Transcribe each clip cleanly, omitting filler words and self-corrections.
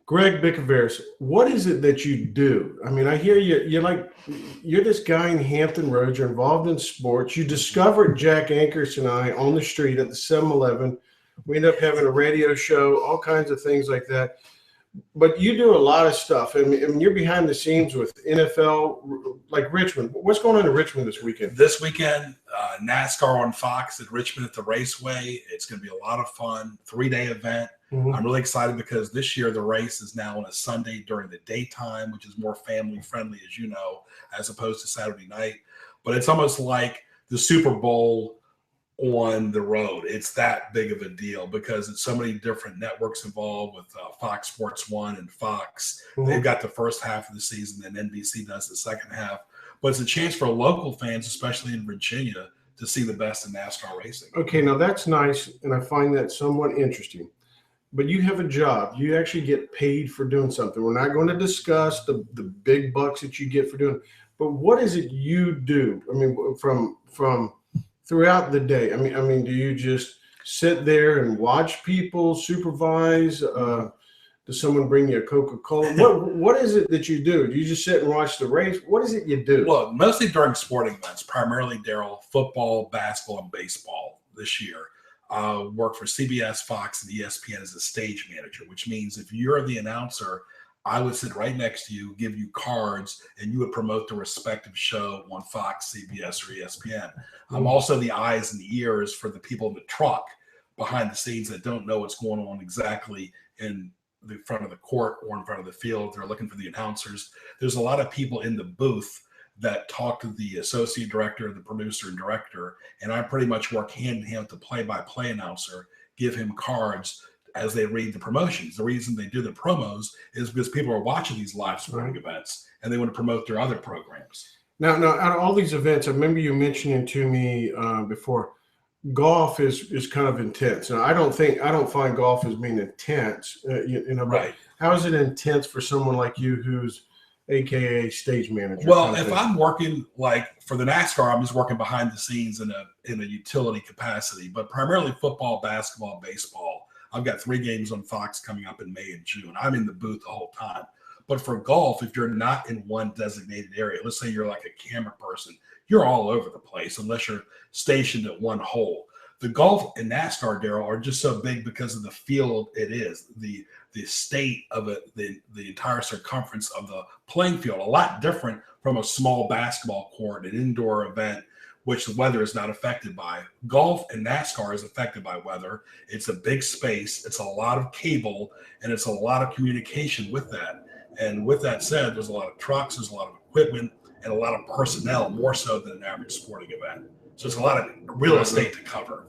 Greg Bicouvaris, what is it that you do? I mean, I hear you're this guy in Hampton Roads. You're involved in sports. You discovered Jack Ankers and I on the street at the 7-Eleven. We end up having a radio show, all kinds of things like that. But you do a lot of stuff. I mean, you're behind the scenes with NFL, like Richmond. What's going on in Richmond this weekend? This weekend, NASCAR on Fox at Richmond at the Raceway. It's going to be a lot of fun. 3-day event. Mm-hmm. I'm really excited because this year the race is now on a Sunday during the daytime, which is more family friendly, as you know, as opposed to Saturday night. But it's almost like the Super Bowl on the road. It's that big of a deal because it's so many different networks involved with Fox Sports 1 and Fox. Mm-hmm. They've got the first half of the season, and NBC does the second half. But it's a chance for local fans, especially in Virginia, to see the best in NASCAR racing. Okay, now that's nice, and I find that somewhat interesting. But you have a job. You actually get paid for doing something. We're not going to discuss the big bucks that you get for doing it. But what is it you do? I mean, from throughout the day. I mean, do you just sit there and watch people, supervise? Does someone bring you a Coca-Cola? What is it that you do? Do you just sit and watch the race? What is it you do? Well, mostly during sporting events, primarily, Daryl, football, basketball, and baseball this year. Work for CBS, Fox, and ESPN as a stage manager, which means if you're the announcer, I would sit right next to you, give you cards, and you would promote the respective show on Fox, CBS, or ESPN. I'm also the eyes and ears for the people in the truck behind the scenes that don't know what's going on exactly in the front of the court or in front of the field. They're looking for the announcers. There's a lot of people in the booth that talk to the associate director, the producer, and director, and I pretty much work hand in hand with the play-by-play announcer, give him cards as they read the promotions. The reason they do the promos is because people are watching these live sporting events and they want to promote their other programs. Now, out of all these events, I remember you mentioning to me before, golf is kind of intense. Now, I don't find golf as being intense, Right. How is it intense for someone like you who's AKA stage manager? Well, if I'm working like for the NASCAR, I'm just working behind the scenes in a utility capacity, but primarily football, basketball, baseball. I've got 3 games on Fox coming up in May and June. I'm in the booth the whole time. But for golf, if you're not in one designated area, let's say you're like a camera person, you're all over the place unless you're stationed at one hole. The golf and NASCAR, Daryl, are just so big because of the field it is, the state of it, the entire circumference of the playing field, a lot different from a small basketball court, an indoor event, which the weather is not affected by. Golf and NASCAR is affected by weather. It's a big space. It's a lot of cable, and it's a lot of communication with that. And with that said, there's a lot of trucks, there's a lot of equipment, and a lot of personnel, more so than an average sporting event. So it's a lot of real estate to cover.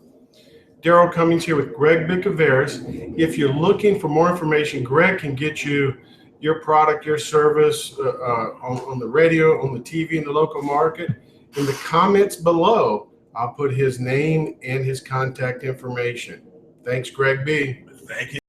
Daryl Cummings here with Greg Bicouvaris. If you're looking for more information, Greg can get you your product, your service on the radio, on the TV in the local market. In the comments below, I'll put his name and his contact information. Thanks, Greg B. Thank you.